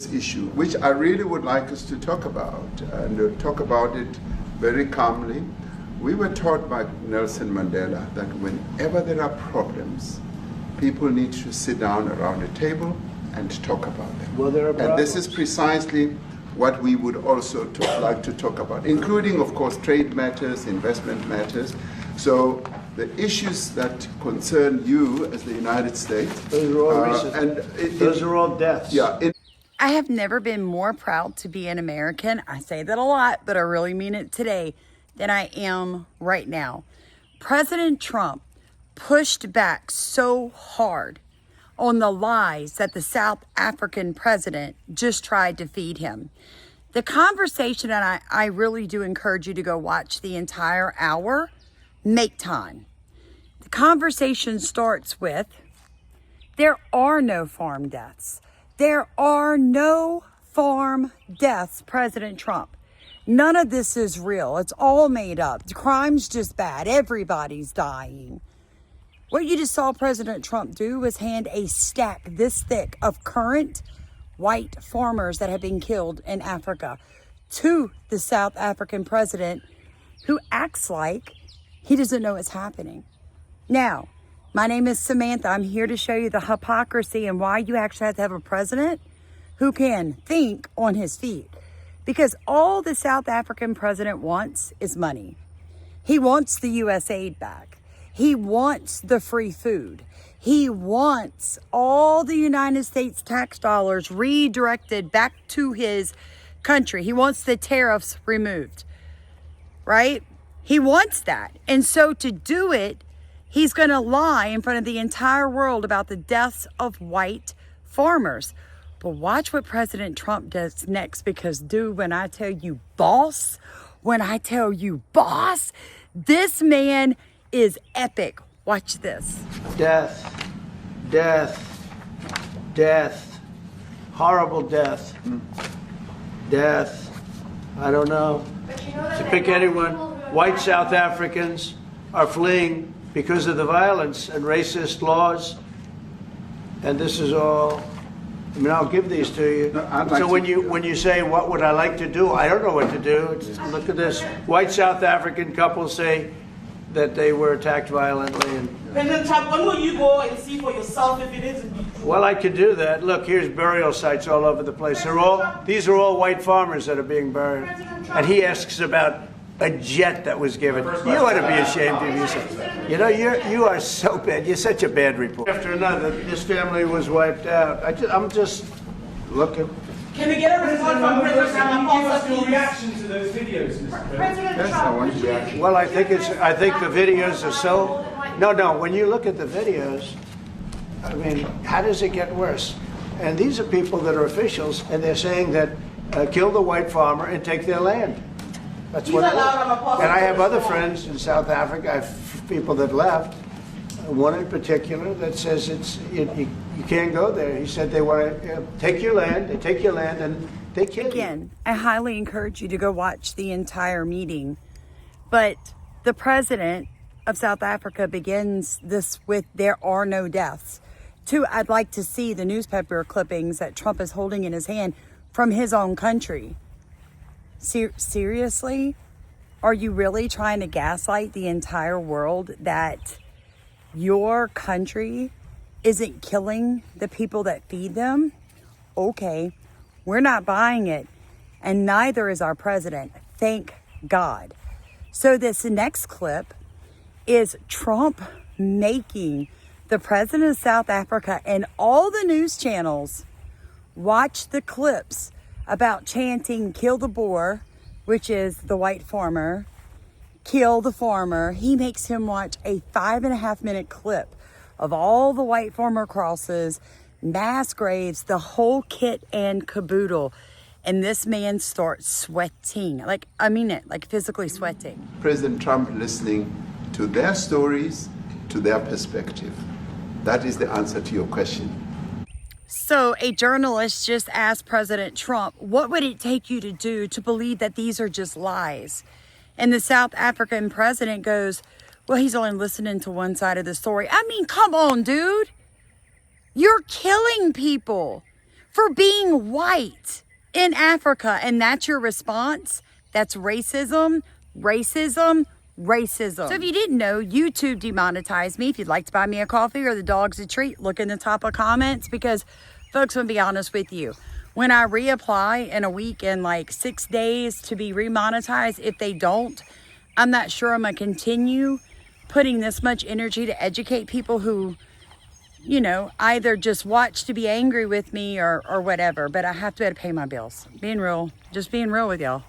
issue, which I really would like us to talk about, and talk about it very calmly. We were taught by Nelson Mandela that whenever there are problems, people need to sit down around a table and talk about them. Well, there are problems. And this is precisely what we would also like to talk about, including, of course, trade matters, investment matters. So the issues that concern you as the United States, those are all recent. Those are all deaths. Yeah. I have never been more proud to be an American. I say that a lot, but I really mean it today, than I am right now. President Trump pushed back so hard on the lies that the South African president just tried to feed him. The conversation, and I really do encourage you to go watch the entire hour, make time. The conversation starts with, there are no farm deaths. There are no farm deaths, President Trump. None of this is real. It's all made up. The crime's just bad. Everybody's dying. What you just saw President Trump do was hand a stack this thick of current white farmers that have been killed in Africa to the South African president, who acts like he doesn't know what's happening. Now, my name is Samantha. I'm here to show you the hypocrisy and why you actually have to have a president who can think on his feet. Because all the South African president wants is money. He wants the U.S. aid back. He wants the free food. He wants all the United States tax dollars redirected back to his country. He wants the tariffs removed, right? He wants that. And so to do it, he's going to lie in front of the entire world about the deaths of white farmers. But watch what President Trump does next, because, dude, when I tell you boss, this man is epic. Watch this. Death, death, death, horrible death, death. I don't know. To pick anyone, white South Africans are fleeing because of the violence and racist laws, and this is all. I mean, I'll give these to you. So when you say, what would I like to do? I don't know what to do. Look at this. White South African couples say that they were attacked violently. President Trump, when will you go and see for yourself if it isn't true? Well, I could do that. Look, here's burial sites all over the place. These are all white farmers that are being buried. And he asks about a jet that was given. You ought to be ashamed of yourself. You know, you are so bad. You're such a bad reporter. After another, this family was wiped out. I'm just looking. Can we get a response from President Ramaphosa, Your please? reaction to those videos, Mr. President Yes, I want your reaction. Well, I think the videos are so. No. When you look at the videos, I mean, how does it get worse? And these are people that are officials, and they're saying that kill the white farmer and take their land. That's what it is. And I have other friends in South Africa. I have people that left. One in particular that says you can't go there. He said they want to take your land. They take your land and they kill you. Again, I highly encourage you to go watch the entire meeting. But the president of South Africa begins this with, there are no deaths. Two, I'd like to see the newspaper clippings that Trump is holding in his hand from his own country. Seriously? Are you really trying to gaslight the entire world that your country isn't killing the people that feed them? Okay, we're not buying it. And neither is our president. Thank God. So this next clip is Trump making the president of South Africa and all the news channels watch the clips about chanting, kill the Boer, which is the white farmer, kill the farmer. He makes him watch a 5.5-minute clip of all the white farmer crosses, mass graves, the whole kit and caboodle. And this man starts sweating. Like, I mean it, like physically sweating. President Trump listening to their stories, to their perspective. That is the answer to your question. So a journalist just asked President Trump, what would it take you to do to believe that these are just lies? And the South African president goes, well, he's only listening to one side of the story. I mean, come on, dude. You're killing people. for being white in Africa. And that's your response? That's racism, racism, racism. So if you didn't know, YouTube demonetized me. If you'd like to buy me a coffee or the dog's a treat, look in the top of comments, because folks, I'm gonna be honest with you. When I reapply in a week and like 6 days to be remonetized, if they don't, I'm not sure I'm gonna continue putting this much energy to educate people who, you know, either just watch to be angry with me or whatever, but I have to be able to pay my bills. Being real, just being real with y'all.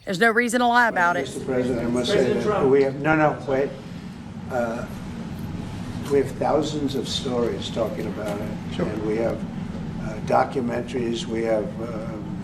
There's no reason to lie about it. Mr. President, I must say that we have, wait. We have thousands of stories talking about it. Sure. And we have documentaries, we have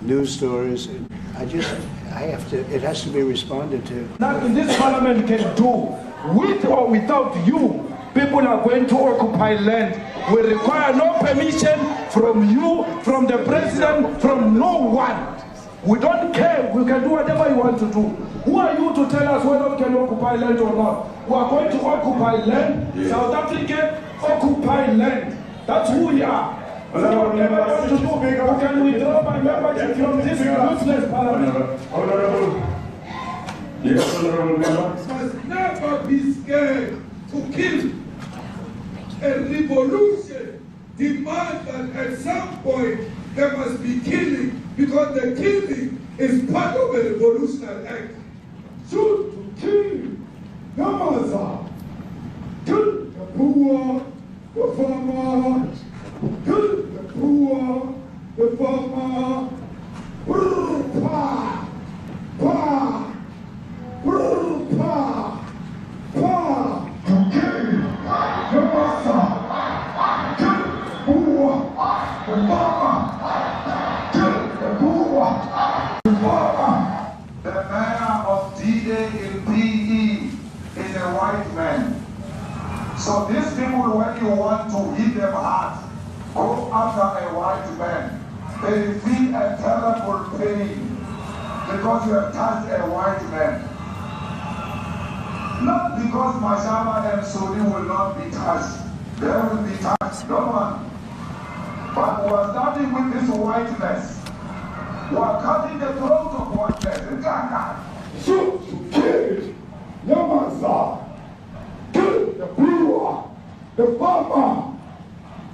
news stories. And it has to be responded to. Nothing this parliament can do, with or without you, people are going to occupy land. We require no permission from you, from the president, from no one. We don't care. We can do whatever you want to do. Who are you to tell us whether we can occupy land or not? We are going to occupy land. Yeah. South Africa occupy land. That's who we are. So whatever you want to do, we can withdraw my membership from this useless parliament. Honorable. Yes, honorable member. Must never be scared to kill. A revolution demands that at some point there must be killing, because the killing is part of a revolutionary act. Shoot to kill, Yamaza. Kill the poor, the farmer. Kill the poor, the farmer. Pa, pa, pa, pa. To kill, Yamaza. Kill the poor, the farmer. The mayor of D-Day in PE is a white man. So these people, when you want to hit them hard, go after a white man. They feel a terrible pain because you have touched a white man. Not because Mashaba and Suni will not be touched. They will be touched, no one. But we are starting with this whiteness. We are cutting the throat of whiteness. Shoot to kill, Yamaza. Kill the brewer, the farmer.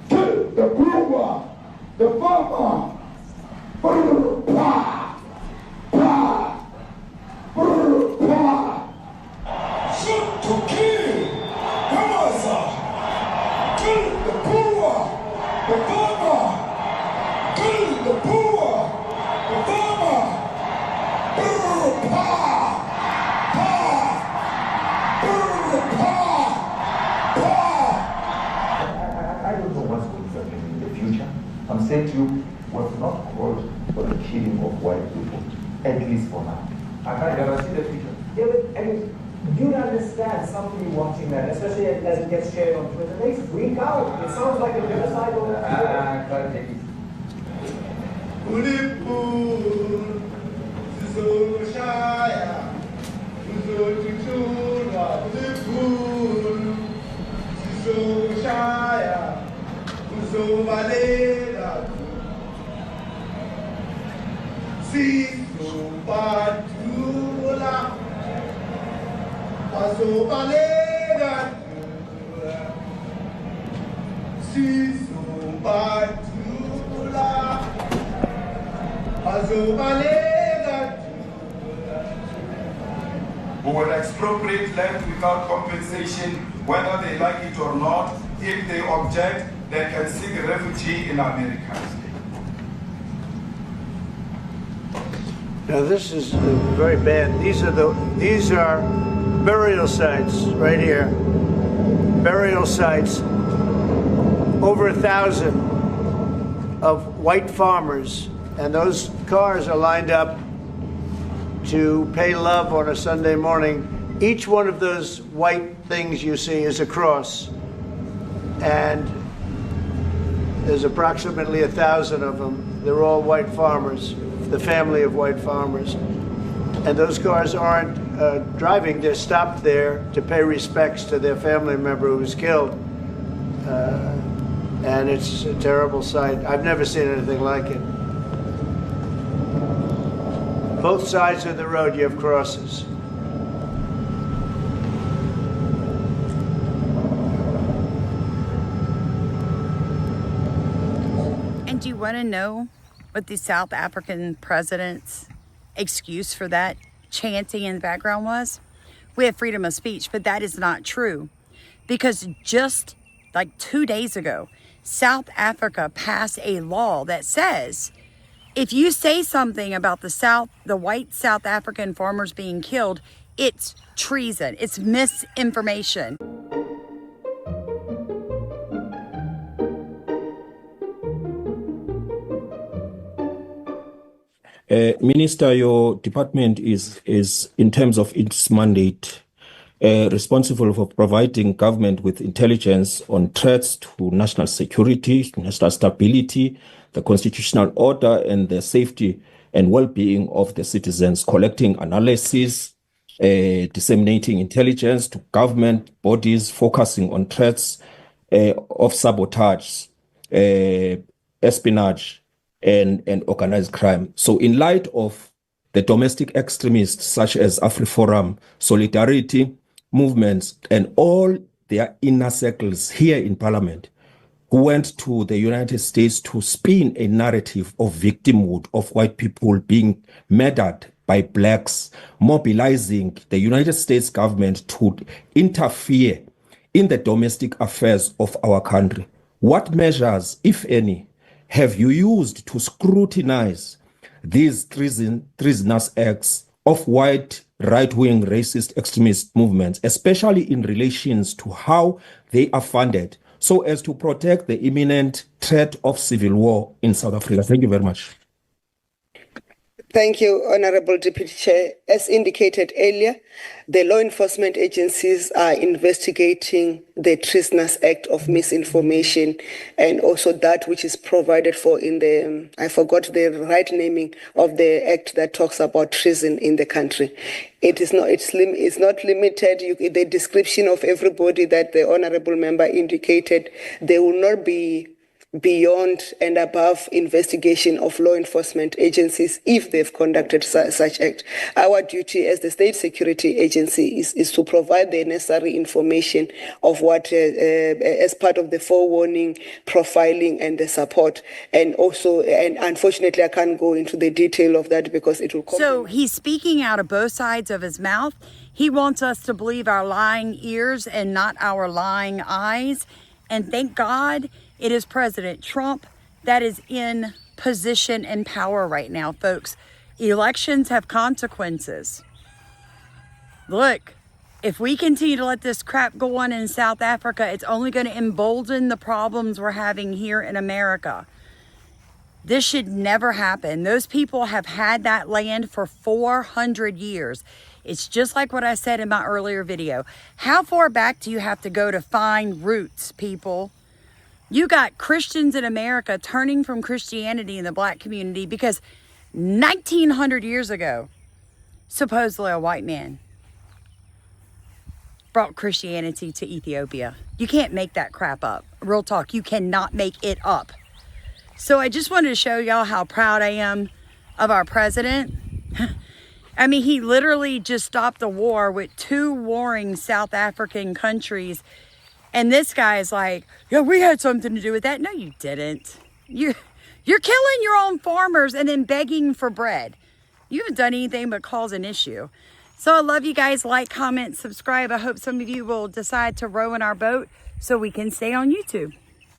Kill the brewer, the farmer. Pa, pa, pa. Shoot to kill, Yamaza. Kill the brewer, the farmer. Kill the brewer, the farmer. I don't know what's going to happen in the future. I'm saying to you, was not called for the killing of white people, at least for now. I can't ever see the future. Yeah, but I mean, you'd understand somebody watching that, especially as it gets shared on Twitter. They freak out. It sounds like a genocide on Twitter. I can't take it. Who will expropriate land without compensation, whether they like it or not. If they object, they can seek refugee in America. Now this is very bad. These are burial sites right here. Burial sites. Over 1,000 of white farmers, and those cars are lined up to pay love on a Sunday morning. Each one of those white things you see is a cross, and there's approximately 1,000 of them. They're all white farmers, the family of white farmers. And those cars aren't driving, they're stopped there to pay respects to their family member who was killed. And it's a terrible sight. I've never seen anything like it. Both sides of the road, you have crosses. And do you want to know what the South African president's excuse for that chanting in the background was? We have freedom of speech, but that is not true. Because just like 2 days ago, South Africa passed a law that says if you say something about the white South African farmers being killed, it's treason, it's misinformation. Minister, your department is in terms of its mandate, responsible for providing government with intelligence on threats to national security, national stability, the constitutional order, and the safety and well-being of the citizens, collecting analysis, disseminating intelligence to government bodies, focusing on threats of sabotage, espionage, and organized crime. So in light of the domestic extremists such as AfriForum, Solidarity movements, and all their inner circles here in Parliament, who went to the United States to spin a narrative of victimhood of white people being murdered by blacks, mobilizing the United States government to interfere in the domestic affairs of our country. What measures, if any, have you used to scrutinize these treasonous acts of white right-wing racist extremist movements, especially in relations to how they are funded, so as to protect the imminent threat of civil war in South Africa? Thank you very much. Thank you, Honorable Deputy Chair. As indicated earlier, the law enforcement agencies are investigating the treasonous act of misinformation and also that which is provided for in the, I forgot the right naming of the act that talks about treason in the country. It is not, it's not limited. The description of everybody that the Honorable Member indicated, they will not be beyond and above investigation of law enforcement agencies if they've conducted such act. Our duty as the state security agency is to provide the necessary information of what, as part of the forewarning, profiling, and the support. And also, and unfortunately, I can't go into the detail of that because it will come. So he's speaking out of both sides of his mouth. He wants us to believe our lying ears and not our lying eyes. And thank God it is President Trump that is in position and power right now, folks. Elections have consequences. Look, if we continue to let this crap go on in South Africa, it's only going to embolden the problems we're having here in America. This should never happen. Those people have had that land for 400 years. It's just like what I said in my earlier video. How far back do you have to go to find roots, people? You got Christians in America turning from Christianity in the black community because 1900 years ago, supposedly a white man brought Christianity to Ethiopia. You can't make that crap up. Real talk, you cannot make it up. So I just wanted to show y'all how proud I am of our president. I mean, he literally just stopped a war with 2 warring South African countries. And this guy is like, yeah, we had something to do with that. No, you didn't. You're killing your own farmers and then begging for bread. You haven't done anything but cause an issue. So I love you guys. Like, comment, subscribe. I hope some of you will decide to row in our boat so we can stay on YouTube.